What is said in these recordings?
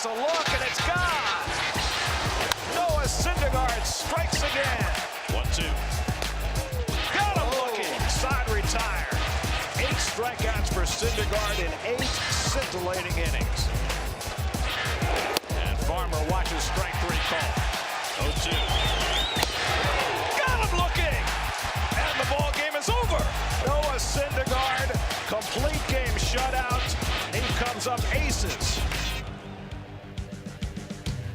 a look, and it's gone. Noah Syndergaard strikes again. 1-2. Got him looking. Side retire. 8 strikeouts for Syndergaard in 8 scintillating innings. And Farmer watches strike 3 call. 0-2. Got him looking. And the ball game is over. Noah Syndergaard, complete game shutout. He comes up aces.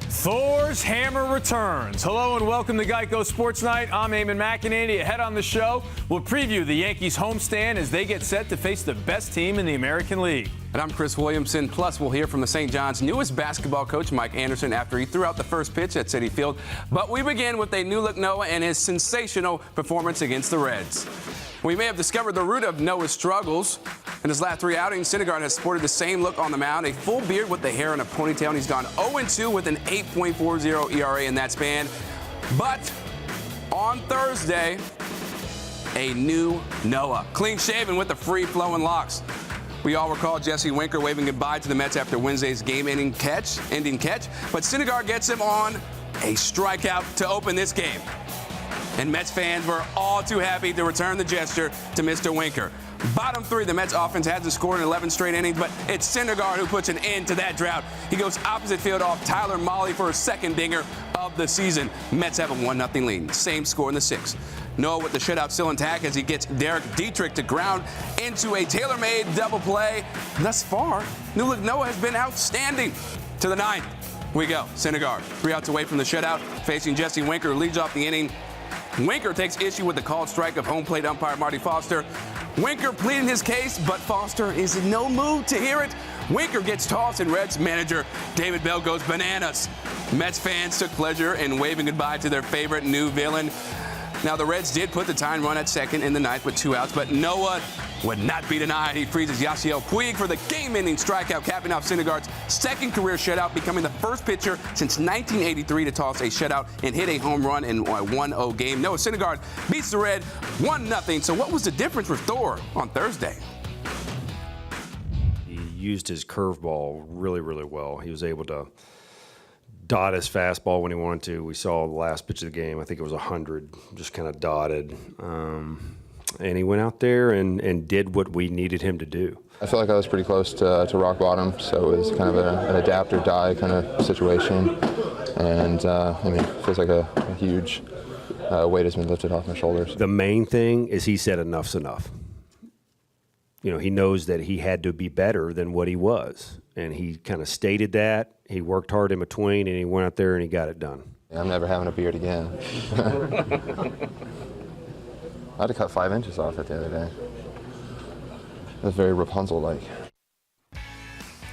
Thor's hammer returns. Hello and welcome to Geico Sports Night. I'm Eamon McEnany. Ahead on the show, we'll preview the Yankees homestand as they get set to face the best team in the American League. And I'm Chris Williamson. Plus, we'll hear from the St. John's newest basketball coach, Mike Anderson, after he threw out the first pitch at Citi Field. But we begin with a new look Noah and his sensational performance against the Reds. We may have discovered the root of Noah's struggles. In his last 3 outings, Syndergaard has sported the same look on the mound, a full beard with the hair and a ponytail, and he's gone 0-2 with an 8.40 ERA in that span. But on Thursday, a new Noah, clean-shaven with the free-flowing locks. We all recall Jesse Winker waving goodbye to the Mets after Wednesday's game-ending catch, but Syndergaard gets him on a strikeout to open this game. And Mets fans were all too happy to return the gesture to Mr. Winker. Bottom 3, the Mets offense hasn't scored in 11 straight innings, but it's Syndergaard who puts an end to that drought. He goes opposite field off Tyler Mahle for his second dinger of the season. Mets have a 1-0 lead. Same score in the 6th. Noah with the shutout still intact as he gets Derek Dietrich to ground into a tailor-made double play. Thus far, new look Noah has been outstanding. To the 9th, we go. Syndergaard, 3 outs away from the shutout, facing Jesse Winker, who leads off the inning. Winker takes issue with the called strike of home plate umpire Marty Foster. Winker pleading his case, but Foster is in no mood to hear it. Winker gets tossed, and Reds manager David Bell goes bananas. Mets fans took pleasure in waving goodbye to their favorite new villain. Now, the Reds did put the tying run at second in the 9th with 2 outs, but Noah would not be denied. He freezes Yasiel Puig for the game-ending strikeout, capping off Syndergaard's second career shutout, becoming the first pitcher since 1983 to toss a shutout and hit a home run in a 1-0 game. Noah Syndergaard beats the Red 1-0. So what was the difference for Thor on Thursday? He used his curveball really, really well. He was able to dot his fastball when he wanted to. We saw the last pitch of the game. I think it was 100, just kind of dotted. And he went out there and did what we needed him to do. I felt like I was pretty close to rock bottom, so it was kind of an adapt or die kind of situation. And, I mean, it feels like a huge weight has been lifted off my shoulders. The main thing is he said enough's enough. You know, he knows that he had to be better than what he was. And he kind of stated that. He worked hard in between, and he went out there and he got it done. I'm never having a beard again. I had to cut 5 inches off it the other day. It was very Rapunzel-like.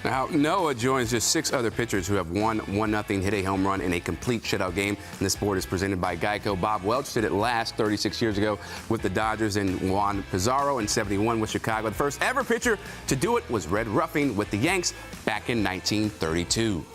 Now, Noah joins just 6 other pitchers who have won 1-0, hit a home run in a complete shutout game. And this sport is presented by Geico. Bob Welch did it last 36 years ago with the Dodgers, and Juan Pizarro in 71 with Chicago. The first ever pitcher to do it was Red Ruffing with the Yanks back in 1932.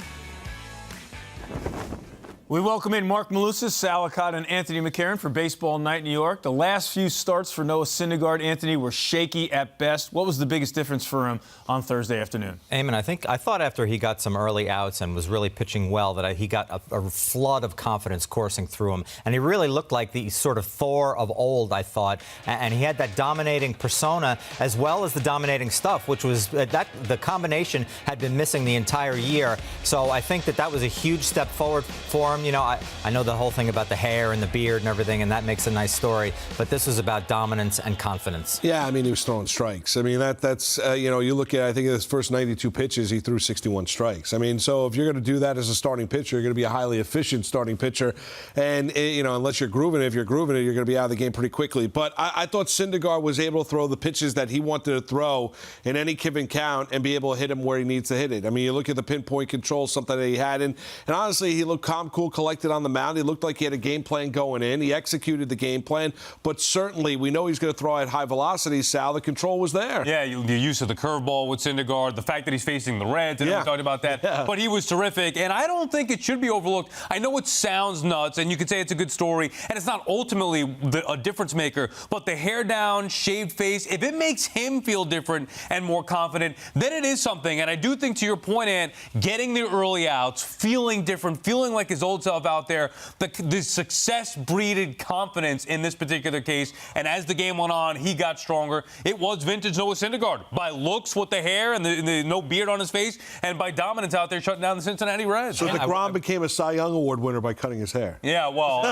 We welcome in Mark Malusis, Sal Licata, and Anthony McCarron for Baseball Night New York. The last few starts for Noah Syndergaard, Anthony, were shaky at best. What was the biggest difference for him on Thursday afternoon? Eamon, I thought after he got some early outs and was really pitching well that he got a flood of confidence coursing through him. And he really looked like the sort of Thor of old, I thought. And he had that dominating persona as well as the dominating stuff, which was that the combination had been missing the entire year. So I think that was a huge step forward for him. You know, I know the whole thing about the hair and the beard and everything, and that makes a nice story. But this was about dominance and confidence. Yeah, I mean, he was throwing strikes. I mean, that's you know, you look at, I think, his first 92 pitches, he threw 61 strikes. I mean, so if you're going to do that as a starting pitcher, you're going to be a highly efficient starting pitcher. And, you know, unless you're grooving it, if you're grooving it, you're going to be out of the game pretty quickly. But I thought Syndergaard was able to throw the pitches that he wanted to throw in any given count and be able to hit him where he needs to hit it. I mean, you look at the pinpoint control, something that he had. And honestly, he looked calm, cool, cool, collected on the mound. He looked like he had a game plan going in. He executed the game plan, but certainly we know he's going to throw at high velocities, Sal. The control was there. Yeah, the use of the curveball with Syndergaard, the fact that he's facing the Reds, and we talked about that. Yeah. But he was terrific, and I don't think it should be overlooked. I know it sounds nuts, and you could say it's a good story, and it's not ultimately a difference maker, but the hair down, shaved face, if it makes him feel different and more confident, then it is something. And I do think, to your point, Ant, getting the early outs, feeling different, feeling like his old self out there, the success breeded confidence in this particular case. And as the game went on, he got stronger. It was vintage Noah Syndergaard by looks with the hair and the no beard on his face, and by dominance out there shutting down the Cincinnati Reds. So DeGrom became a Cy Young Award winner by cutting his hair. Yeah, well,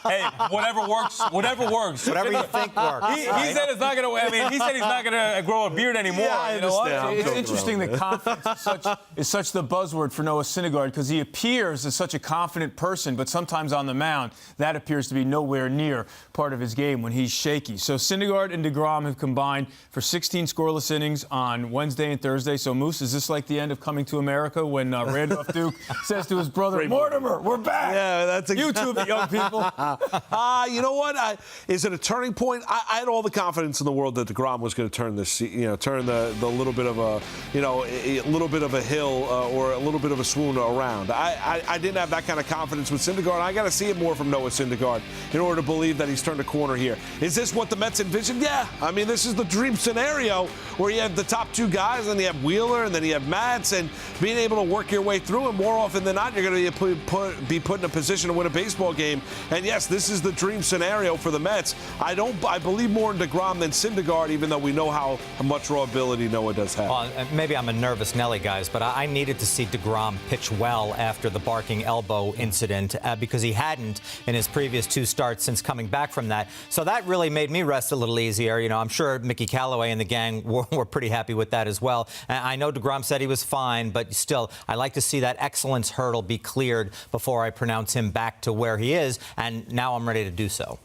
hey, whatever works. Whatever you think works. He said it's not going to. I mean, he said he's not going to grow a beard anymore. Yeah, I understand. It's interesting that confidence is such the buzzword for Noah Syndergaard, because he appears as such a confident person, but sometimes on the mound, that appears to be nowhere near part of his game when he's shaky. So Syndergaard and DeGrom have combined for 16 scoreless innings on Wednesday and Thursday. So, Moose, is this like the end of Coming to America when Randolph Duke says to his brother, Mortimer, we're back? Yeah, that's YouTube it, young people. You know what? Is it a turning point? I had all the confidence in the world that DeGrom was going to turn this, turn the little bit of a, a little bit of a hill or a little bit of a swoon around. I didn't have that kind of confidence with Syndergaard. I got to see it more from Noah Syndergaard in order to believe that he's turned a corner here. Is this what the Mets envisioned? Yeah. I mean, this is the dream scenario where you have the top two guys, and you have Wheeler, and then you have Matz, and being able to work your way through. And more often than not, you're going to be put in a position to win a baseball game. And yes, this is the dream scenario for the Mets. I believe more in DeGrom than Syndergaard, even though we know how much raw ability Noah does have. Well, maybe I'm a nervous Nelly, guys, but I needed to see DeGrom pitch well after the barking elbow incident because he hadn't in his previous two starts since coming back from that. So that really made me rest a little easier. I'm sure Mickey Callaway and the gang were pretty happy with that as well. I know DeGrom said he was fine, but still, I like to see that excellence hurdle be cleared before I pronounce him back to where he is, and now I'm ready to do so.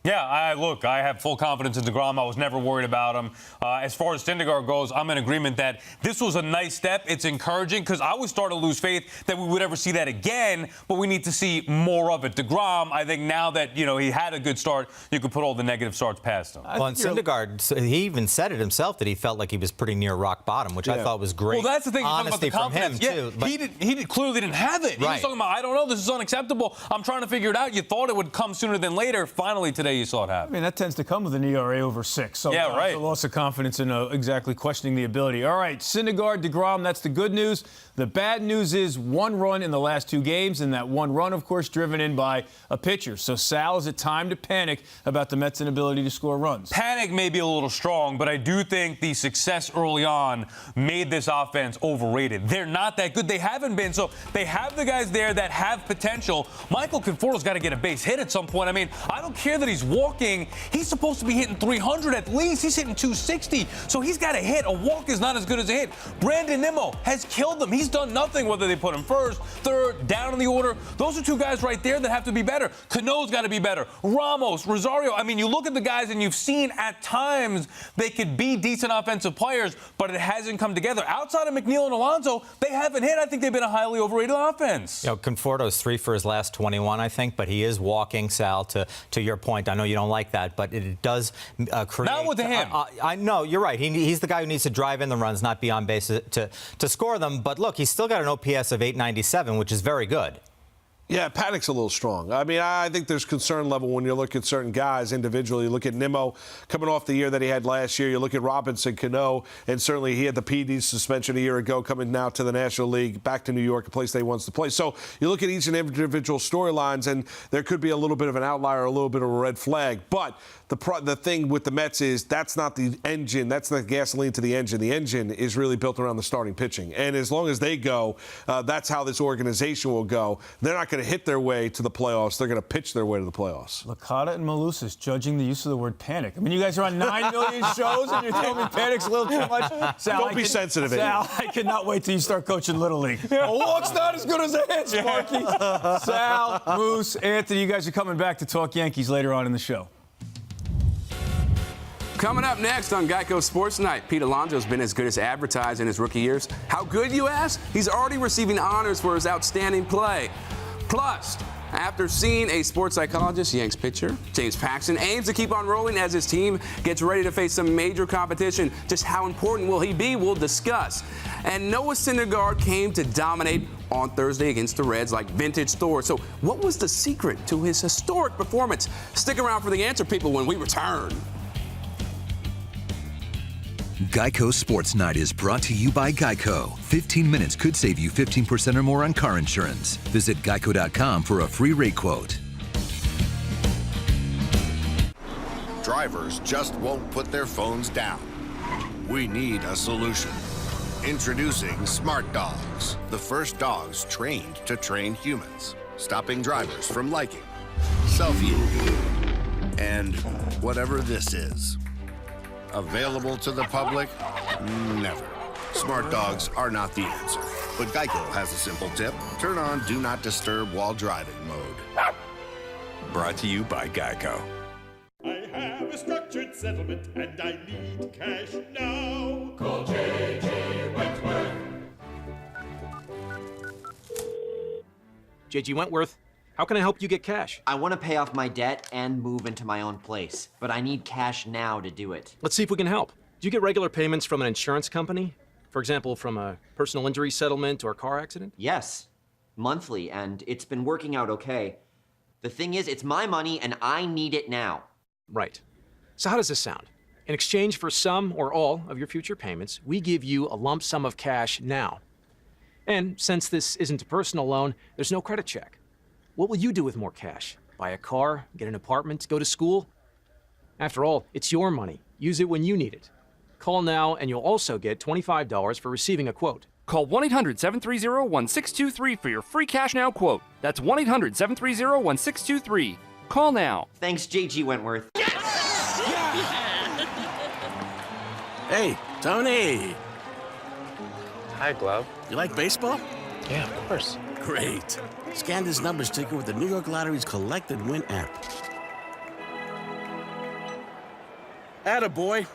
Yeah, I have full confidence in DeGrom. I was never worried about him. As far as Syndergaard goes, I'm in agreement that this was a nice step. It's encouraging because I was starting to lose faith that we would ever see that again, but we need to see more of it. DeGrom, I think now that, he had a good start, you could put all the negative starts past him. Well, and Syndergaard, he even said it himself that he felt like he was pretty near rock bottom, which I thought was great. Well, that's the thing. Honesty about the confidence. From him, too. He clearly didn't have it. He was talking about, I don't know, this is unacceptable. I'm trying to figure it out. You thought it would come sooner than later. Finally, today you saw it happen. I mean, that tends to come with an ERA over 6. So yeah, right. A loss of confidence in exactly questioning the ability. All right, Syndergaard, DeGrom, that's the good news. The bad news is 1 run in the last 2 games, and that 1 run, of course, driven in by a pitcher. So, Sal, is it time to panic about the Mets' inability to score runs? Panic may be a little strong, but I do think the success early on made this offense overrated. They're not that good. They haven't been. So they have the guys there that have potential. Michael Conforto's got to get a base hit at some point. I mean, I don't care that he's walking. He's supposed to be hitting 300 at least. He's hitting 260. So he's got to hit. A walk is not as good as a hit. Brandon Nimmo has killed them. He's done nothing, whether they put him first, third, down in the order. Those are 2 guys right there that have to be better. Cano's got to be better. Ramos, Rosario. I mean, you look at the guys and you've seen at times they could be decent offensive players, but it hasn't come together. Outside of McNeil and Alonso, they haven't hit. I think they've been a highly overrated offense. Conforto's 3 for his last 21, I think, but he is walking, Sal, to your point. I know you don't like that, but it does create... Not with him. I know, you're right. He's the guy who needs to drive in the runs, not be on base to score them. But look, he's still got an OPS of 897, which is very good. Yeah, panic's a little strong. I mean, I think there's concern level when you look at certain guys individually. You look at Nimmo coming off the year that he had last year. You look at Robinson Cano, and certainly he had the PD suspension a year ago, coming now to the National League, back to New York, a place they wants to play. So you look at each and every individual storylines, and there could be a little bit of an outlier, a little bit of a red flag. But the thing with the Mets is that's not the engine. That's not gasoline to the engine. The engine is really built around the starting pitching. And as long as they go, that's how this organization will go. They're not going to hit their way to the playoffs. They're going to pitch their way to the playoffs. Licata and Malusis judging the use of the word panic. I mean, you guys are on 9 million shows and you're telling me panic's a little too much? Sal, Don't be sensitive. Sal, I cannot wait till you start coaching Little League. A walk's not as good as a hit, Sparky. Sal, Moose, Anthony, you guys are coming back to talk Yankees later on in the show. Coming up next on Geico Sports Night, Pete Alonso's been as good as advertised in his rookie years. How good, you ask? He's already receiving honors for his outstanding play. Plus, after seeing a sports psychologist, Yanks pitcher James Paxton aims to keep on rolling as his team gets ready to face some major competition. Just how important will he be? We'll discuss. And Noah Syndergaard came to dominate on Thursday against the Reds like vintage Thor. So what was the secret to his historic performance? Stick around for the answer, people, when we return. Geico Sports Night is brought to you by Geico. 15 minutes could save you 15% or more on car insurance. Visit geico.com for a free rate quote. Drivers just won't put their phones down. We need a solution. Introducing Smart Dogs, the first dogs trained to train humans, stopping drivers from liking, selfieing, and whatever this is. Available to the public? Never. Smart Dogs are not the answer. But Geico has a simple tip. Turn on Do Not Disturb while driving mode. Brought to you by Geico. I have a structured settlement and I need cash now. Call J.G. Wentworth. J.G. Wentworth, how can I help you get cash? I want to pay off my debt and move into my own place, but I need cash now to do it. Let's see if we can help. Do you get regular payments from an insurance company? For example, from a personal injury settlement or car accident? Yes, monthly, and it's been working out okay. The thing is, it's my money and I need it now. Right. So how does this sound? In exchange for some or all of your future payments, we give you a lump sum of cash now. And since this isn't a personal loan, there's no credit check. What will you do with more cash? Buy a car, get an apartment, go to school? After all, it's your money. Use it when you need it. Call now and you'll also get $25 for receiving a quote. Call 1-800-730-1623 for your free cash now quote. That's 1-800-730-1623. Call now. Thanks, J.G. Wentworth. Yes! Yeah! Hey, Tony. Hi, Glove. You like baseball? Yeah, of course. Great. Scan this number sticker with the New York Lottery's Collect and Win app. Attaboy.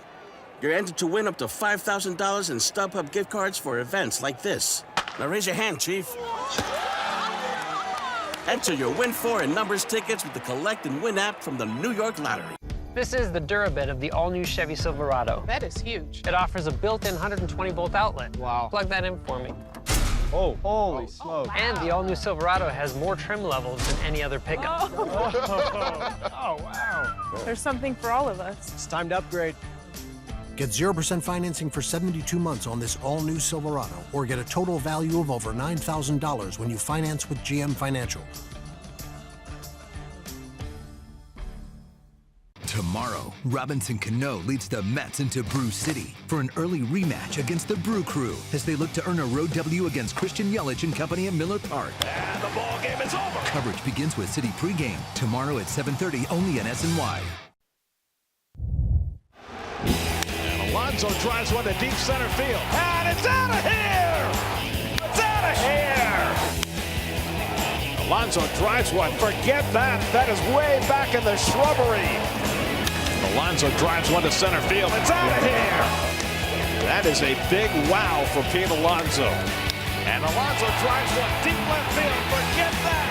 You're entered to win up to $5,000 in StubHub gift cards for events like this. Now raise your hand, Chief. Enter your Win 4 and numbers tickets with the Collect and Win app from the New York Lottery. This is the Durabit of the all-new Chevy Silverado. That is huge. It offers a built-in 120-volt outlet. Wow. Plug that in for me. Oh, holy smoke. And the all-new Silverado has more trim levels than any other pickup. Oh, wow. There's something for all of us. It's time to upgrade. Get 0% financing for 72 months on this all-new Silverado, or get a total value of over $9,000 when you finance with GM Financial. Tomorrow, Robinson Cano leads the Mets into Brew City for an early rematch against the Brew Crew as they look to earn a road W against Christian Yelich and company at Miller Park. And the ball game is over. Coverage begins with City pregame tomorrow at 7:30 only on SNY. And Alonso drives one to deep center field. And it's out of here! It's out of here! Alonso drives one. Forget that. That is way back in the shrubbery. Alonso drives one to center field. It's out of here. That is a big wow for Pete Alonso. And Alonso drives one deep left field. Forget that.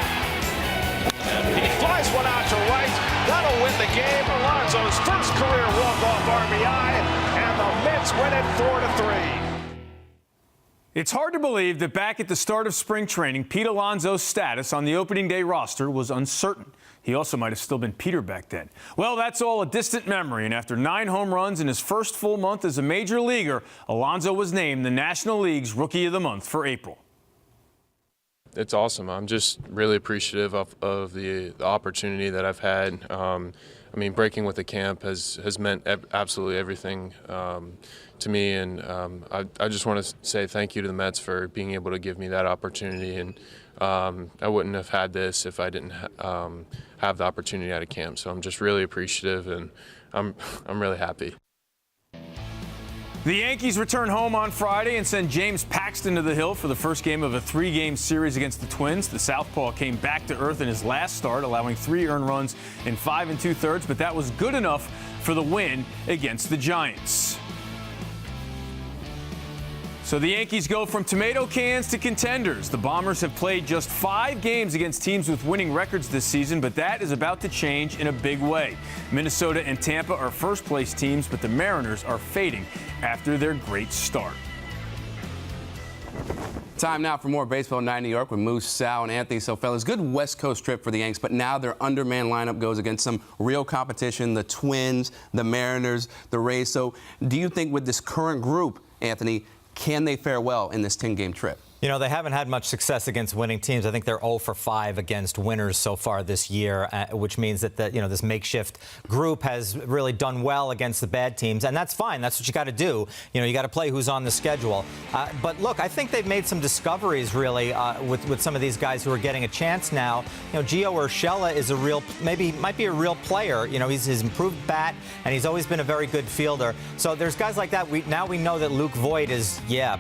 And he flies one out to right. That'll win the game. Alonso's first career walk-off RBI. And the Mets win it 4-3. It's hard to believe that back at the start of spring training, Pete Alonso's status on the opening day roster was uncertain. He also might have still been Peter back then. Well, that's all a distant memory, and after 9 home runs in his first full month as a major leaguer, Alonso was named the National League's Rookie of the Month for April. It's awesome. I'm just really appreciative of the opportunity that I've had. I mean, breaking with the camp has meant absolutely everything to me, and I just want to say thank you to the Mets for being able to give me that opportunity. And I wouldn't have had this if I didn't have the opportunity out of camp. So I'm just really appreciative, and I'm really happy. The Yankees return home on Friday and send James Paxton to the hill for the first game of a 3-game series against the Twins. The southpaw came back to earth in his last start, allowing 3 earned runs in 5 2/3, but that was good enough for the win against the Giants. So the Yankees go from tomato cans to contenders. The Bombers have played just 5 games against teams with winning records this season, but that is about to change in a big way. Minnesota and Tampa are first-place teams, but the Mariners are fading after their great start. Time now for more Baseball Night in New York with Moose, Sal, and Anthony. So, fellas, good West Coast trip for the Yanks, but now their underman lineup goes against some real competition, the Twins, the Mariners, the Rays. So, do you think with this current group, Anthony, can they fare well in this 10-game trip? You know, they haven't had much success against winning teams. I think they're 0 for 5 against winners so far this year, which means that this makeshift group has really done well against the bad teams, and that's fine. That's what you got to do. You got to play who's on the schedule. But look, I think they've made some discoveries really with some of these guys who are getting a chance now. Gio Urshela is might be a real player. He's his improved bat, and he's always been a very good fielder. So there's guys like that. Now we know that Luke Voit is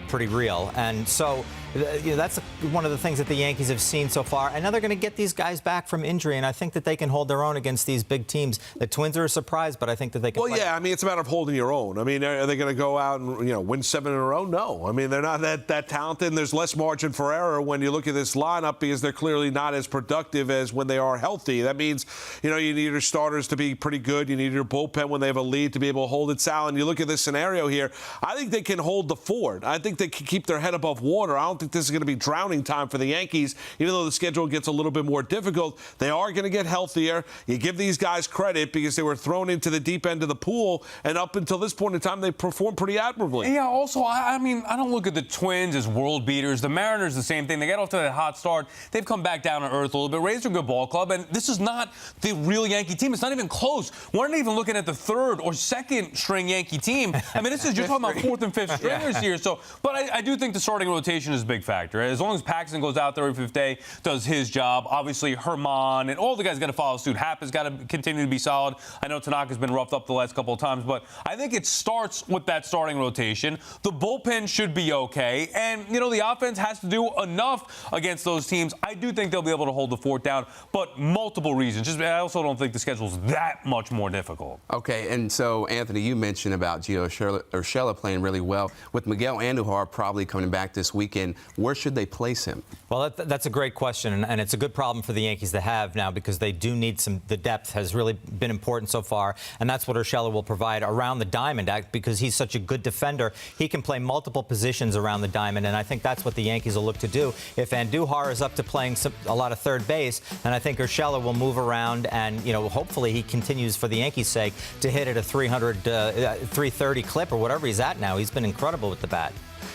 pretty real, and so. That's one of the things that the Yankees have seen so far. And now they're going to get these guys back from injury, and I think that they can hold their own against these big teams. The Twins are a surprise, but I think that they can. Well, yeah, I mean, it's a matter of holding your own. I mean, are they going to go out and win 7 in a row? No. I mean, they're not that talented, and there's less margin for error when you look at this lineup because they're clearly not as productive as when they are healthy. That means, you need your starters to be pretty good. You need your bullpen when they have a lead to be able to hold it. Sal, and you look at this scenario here, I think they can hold the fort. I think they can keep their head above water. I don't think this is going to be drowning time for the Yankees. Even though the schedule gets a little bit more difficult, they are going to get healthier. You give these guys credit because they were thrown into the deep end of the pool, and up until this point in time, they performed pretty admirably. Yeah, also, I mean, I don't look at the Twins as world beaters. The Mariners, the same thing. They got off to that hot start. They've come back down to earth a little bit. Rays are a good ball club, and this is not the real Yankee team. It's not even close. We're not even looking at the 3rd or 2nd string Yankee team. I mean, you're talking about 4th and 5th stringers here. So, but I do think the starting rotation is a big factor. As long as Paxton goes out there every 5th day, does his job. Obviously, Herman and all the guys got to follow suit. Happ has got to continue to be solid. I know Tanaka's been roughed up the last couple of times, but I think it starts with that starting rotation. The bullpen should be okay, and the offense has to do enough against those teams. I do think they'll be able to hold the fort down, but multiple reasons. I also don't think the schedule's that much more difficult. Okay, and so Anthony, you mentioned about Gio Urshela playing really well. With Miguel Andujar probably coming back this weekend, where should they place him? Well, that's a great question, and it's a good problem for the Yankees to have now because they do need the depth has really been important so far, and that's what Urshela will provide around the diamond because he's such a good defender. He can play multiple positions around the diamond, and I think that's what the Yankees will look to do. If Andujar is up to playing a lot of third base, then I think Urshela will move around, and hopefully he continues for the Yankees' sake to hit at a 330 clip or whatever he's at now. He's been incredible with the bat.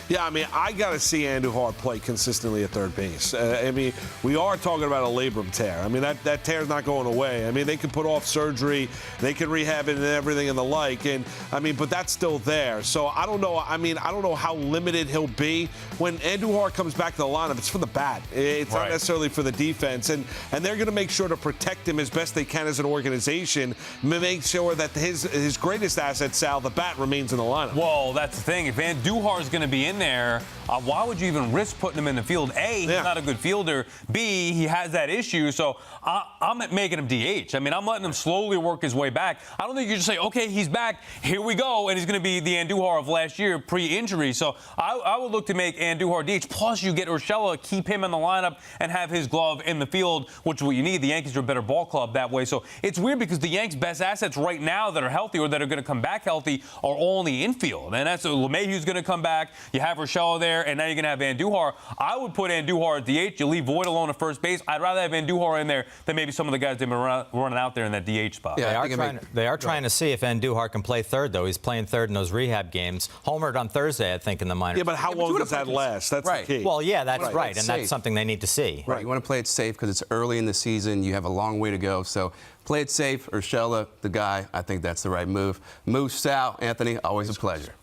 Yeah, I mean, I got to see Andujar play consistently at third base. I mean, we are talking about a labrum tear. I mean, that tear's not going away. I mean, they can put off surgery, they can rehab it and everything and the like. And, I mean, but that's still there. So I don't know. I mean, I don't know how limited he'll be. When Andujar comes back to the lineup, it's for the bat. It's not necessarily for the defense. And they're going to make sure to protect him as best they can as an organization, make sure that his greatest asset, Sal, the bat, remains in the lineup. Well, that's the thing. If Andujar is going to be in there, why would you even risk putting him in the field? A, he's not a good fielder. B, he has that issue. So I'm making him DH. I mean, I'm letting him slowly work his way back. I don't think you just say, okay, he's back, here we go, and he's going to be the Andujar of last year pre-injury. So I would look to make Andujar DH. Plus, you get Urshela, keep him in the lineup, and have his glove in the field, which is what you need. The Yankees are a better ball club that way. So it's weird because the Yankees' best assets right now that are healthy or that are going to come back healthy are all in the infield. And that's LeMahieu's going to come back. You have Urshela there, and now you're going to have Andujar. I would put Andujar at DH. You leave Voit alone at first base. I'd rather have Andujar in there than maybe some of the guys they've been running out there in that DH spot. Yeah, they are trying to see if Andujar can play third, though. He's playing third in those rehab games. Homered on Thursday, I think, in the minors. Yeah, but how long does that last? That's the key. Well, yeah, that's right, and that's something they need to see. Right, you want to play it safe because it's early in the season. You have a long way to go. So play it safe. Urshela, the guy, I think that's the right move. Moose, Sal, Anthony, always a pleasure.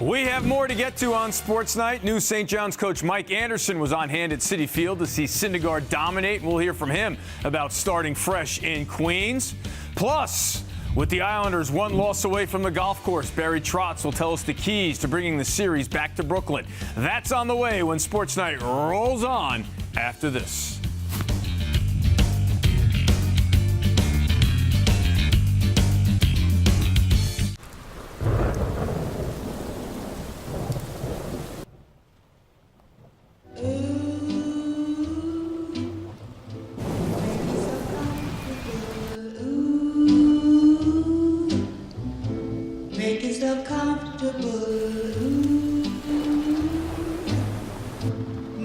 We have more to get to on Sports Night. New St. John's coach Mike Anderson was on hand at Citi Field to see Syndergaard dominate. We'll hear from him about starting fresh in Queens. Plus, with the Islanders one loss away from the golf course, Barry Trotz will tell us the keys to bringing the series back to Brooklyn. That's on the way when Sports Night rolls on after this.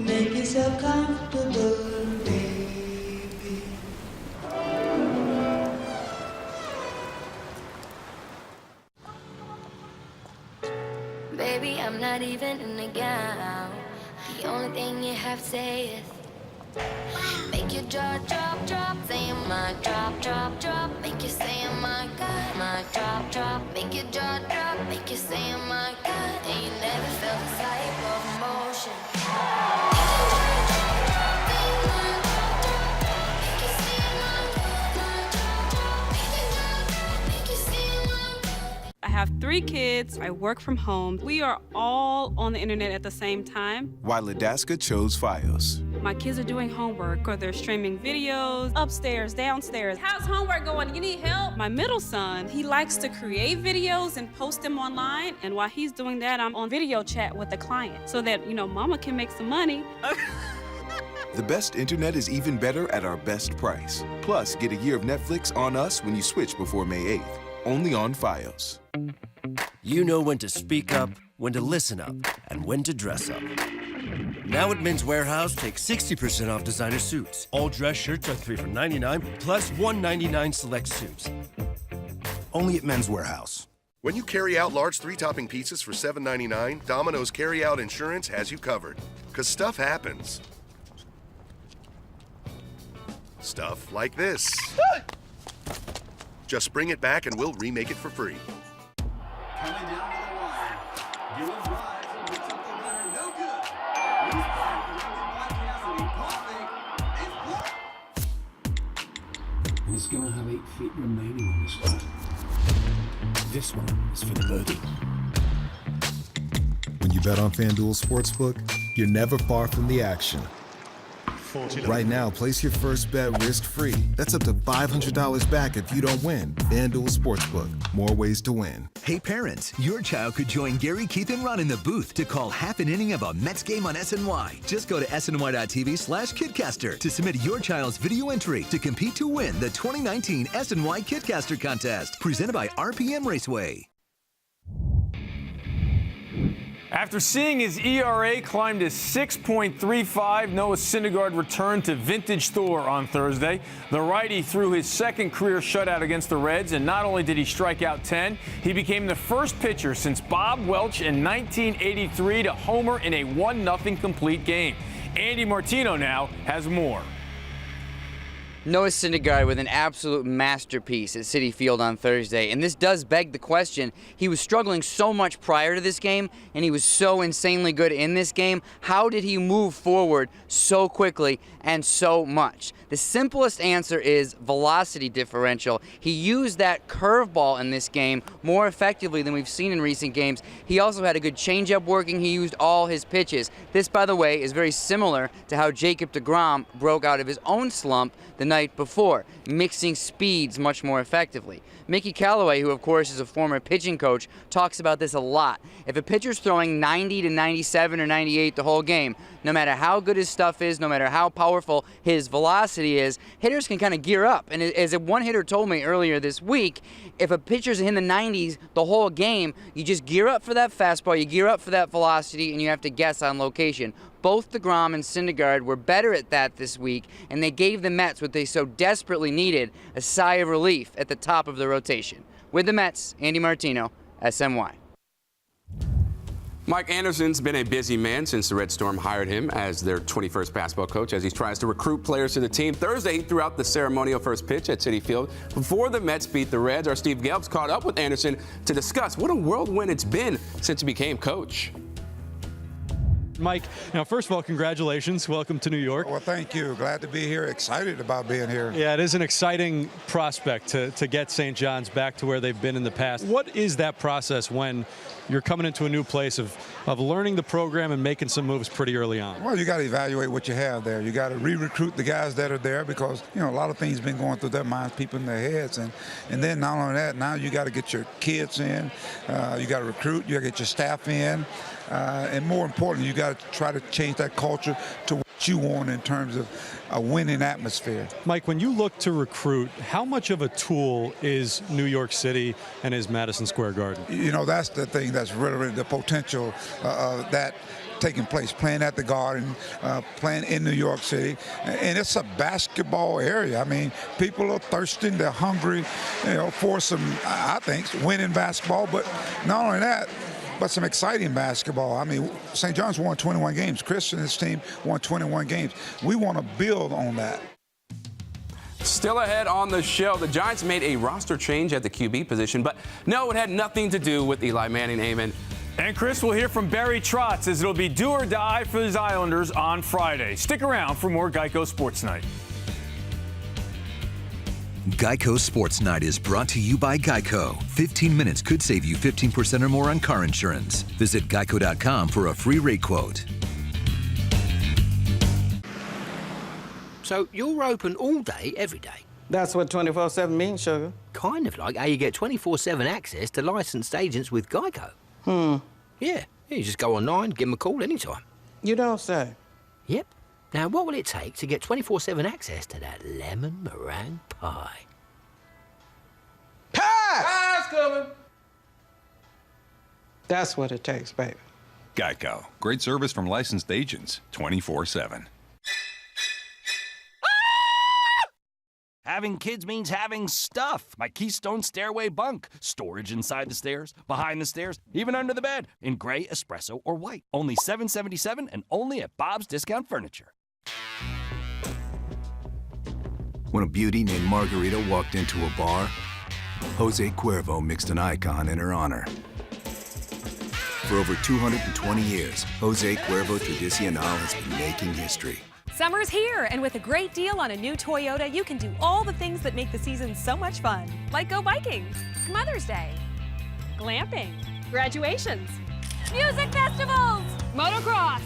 Make yourself comfortable, baby. Baby, I'm not even in the gown. The only thing you have to say is make your jaw drop, drop. Saying my drop, drop, drop. Make you say, oh my God. My drop, drop. Make your jaw drop. Make you say, oh my God. And you never felt this type of emotion. I have 3 kids. I work from home. We are all on the internet at the same time. Why Ladasca chose Fios. My kids are doing homework or they're streaming videos upstairs, downstairs. How's homework going? You need help? My middle son, he likes to create videos and post them online. And while he's doing that, I'm on video chat with the client so that, mama can make some money. The best internet is even better at our best price. Plus, get a year of Netflix on us when you switch before May 8th. Only on Fios. You know when to speak up, when to listen up, and when to dress up. Now at Men's Warehouse, take 60% off designer suits. All dress shirts are 3 for $99, plus $199 select suits. Only at Men's Warehouse. When you carry out large 3-topping pizzas for $7.99, Domino's Carry-Out Insurance has you covered. Because stuff happens. Stuff like this. Just bring it back and we'll remake it for free. Coming down to the wire. Give a drive and gets up the winner. No good. Loose ball directed by Cassidy. Perfect. It's blocked. And it's going to have 8 feet remaining on this one. This one is for the birdie. When you bet on FanDuel Sportsbook, you're never far from the action. Right now, place your first bet risk-free. That's up to $500 back if you don't win. FanDuel Sportsbook. More ways to win. Hey parents, your child could join Gary, Keith, and Ron in the booth to call half an inning of a Mets game on SNY. Just go to SNY.TV/KidCaster to submit your child's video entry to compete to win the 2019 SNY KidCaster Contest, presented by RPM Raceway. After seeing his ERA climb to 6.35, Noah Syndergaard returned to vintage Thor on Thursday. The righty threw his second career shutout against the Reds, and not only did he strike out 10, he became the first pitcher since Bob Welch in 1983 to homer in a 1-0 complete game. Andy Martino now has more. Noah Syndergaard with an absolute masterpiece at Citi Field on Thursday. And this does beg the question. He was struggling so much prior to this game, and he was so insanely good in this game. How did he move forward so quickly and so much? The simplest answer is velocity differential. He used that curveball in this game more effectively than we've seen in recent games. He also had a good changeup working. He used all his pitches. This, by the way, is very similar to how Jacob deGrom broke out of his own slump the night before, mixing speeds much more effectively. Mickey Callaway, who of course is a former pitching coach, talks about this a lot. If a pitcher's throwing 90 to 97 or 98 the whole game, no matter how good his stuff is, no matter how powerful his velocity is, hitters can kind of gear up. And as one hitter told me earlier this week, if a pitcher's in the 90s the whole game, you just gear up for that fastball, you gear up for that velocity, and you have to guess on location. Both deGrom and Syndergaard were better at that this week, and they gave the Mets what they so desperately needed, a sigh of relief at the top of the rotation. With the Mets, Andy Martino, SNY. Mike Anderson's been a busy man since the Red Storm hired him as their 21st basketball coach as he tries to recruit players to the team. Thursday, he threw out the ceremonial first pitch at Citi Field before the Mets beat the Reds. Our Steve Gelbs caught up with Anderson to discuss what a whirlwind it's been since he became coach. Mike, now first of all, congratulations. Welcome to New York. Well, thank you. Glad to be here. Excited about being here. Yeah, it is an exciting prospect to get St. John's back to where they've been in the past. What is that process when you're coming into a new place of learning the program and making some moves pretty early on? Well, you got to evaluate what you have there. You got to re-recruit the guys that are there because, a lot of things been going through their minds, people in their heads. And then not only that, now you got to get your kids in. You got to recruit. You got to get your staff in. And more importantly, you got to try to change that culture to what you want in terms of a winning atmosphere. Mike, when you look to recruit, how much of a tool is New York City and is Madison Square Garden? That's the thing that's really the potential that taking place, playing at the Garden, playing in New York City. And it's a basketball area. I mean, people are thirsting, they're hungry, for some, I think, winning basketball. But not only that, but some exciting basketball. I mean, St. John's won 21 games. Chris and his team won 21 games. We want to build on that. Still ahead on the show, the Giants made a roster change at the QB position, but no, it had nothing to do with Eli Manning. Amen. And Chris will hear from Barry Trotz as it'll be do or die for his Islanders on Friday. Stick around for more Geico Sports Night. Geico Sports Night is brought to you by Geico. 15 minutes could save you 15% or more on car insurance. Visit geico.com for a free rate quote. So you're open all day, every day? That's what 24/7 means, sugar. Kind of like how you get 24/7 access to licensed agents with Geico. Yeah, you just go online, give them a call anytime. You don't say. Yep. Now, what will it take to get 24/7 access to that lemon meringue pie? Pie's coming! That's what it takes, baby. Geico. Great service from licensed agents 24/7. Having kids means having stuff. My Keystone Stairway bunk. Storage inside the stairs, behind the stairs, even under the bed. In gray, espresso, or white. Only $7.77 and only at Bob's Discount Furniture. When a beauty named Margarita walked into a bar, Jose Cuervo mixed an icon in her honor. For over 220 years, Jose Cuervo Tradicional has been making history. Summer's here, and with a great deal on a new Toyota, you can do all the things that make the season so much fun. Like go biking, Mother's Day, glamping, graduations, music festivals, motocross,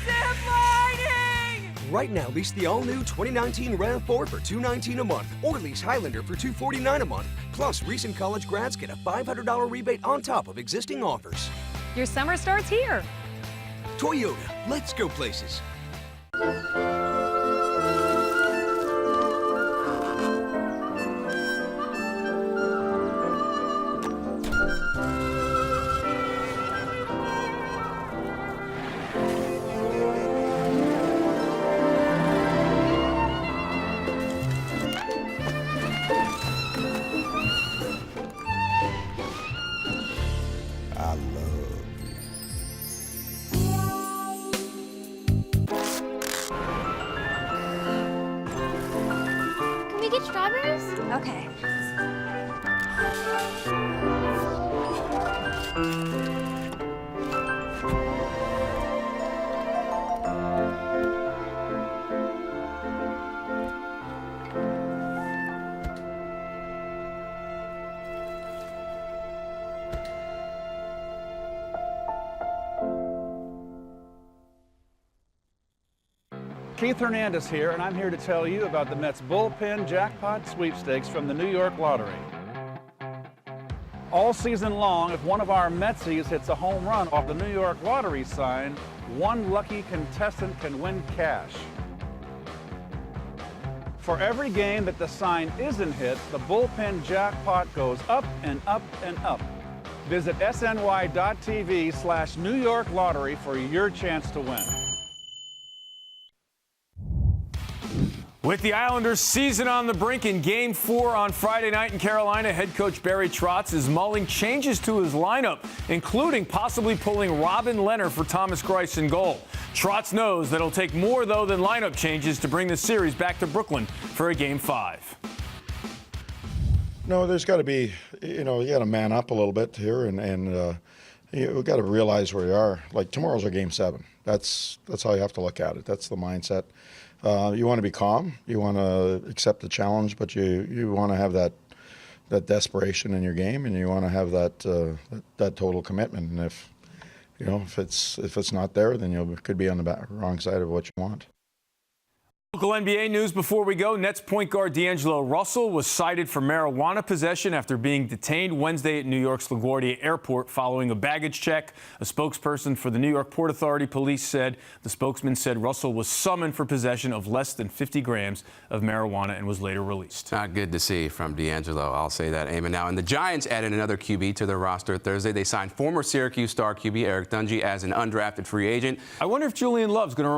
zip lining! Right now, lease the all-new 2019 RAV4 for $219 a month, or lease Highlander for $249 a month. Plus, recent college grads get a $500 rebate on top of existing offers. Your summer starts here. Toyota, let's go places. Strawberries? Okay. Keith Hernandez here, and I'm here to tell you about the Mets Bullpen Jackpot Sweepstakes from the New York Lottery. All season long, if one of our Metsies hits a home run off the New York Lottery sign, one lucky contestant can win cash. For every game that the sign isn't hit, the Bullpen Jackpot goes up and up and up. Visit sny.tv/New York Lottery for your chance to win. With the Islanders' season on the brink in Game 4 on Friday night in Carolina, head coach Barry Trotz is mulling changes to his lineup, including possibly pulling Robin Lehner for Thomas Greiss in goal. Trotz knows that it'll take more, though, than lineup changes to bring the series back to Brooklyn for a Game 5. No, there's got to be, you got to man up a little bit here, and we've got to realize where you are. Like, tomorrow's our Game 7. That's how you have to look at it. That's the mindset. You want to be calm. You want to accept the challenge, but you want to have that desperation in your game, and you want to have that total commitment. And if it's not there, then you could be on the wrong side of what you want. Local NBA news before we go. Nets point guard D'Angelo Russell was cited for marijuana possession after being detained Wednesday at New York's LaGuardia Airport following a baggage check. A spokesperson for the New York Port Authority police said the spokesman said Russell was summoned for possession of less than 50 grams of marijuana and was later released. Not good to see from D'Angelo. I'll say that, Eamon. Now, and the Giants added another QB to their roster Thursday. They signed former Syracuse star QB Eric Dungy as an undrafted free agent. I wonder if Julian Love's going to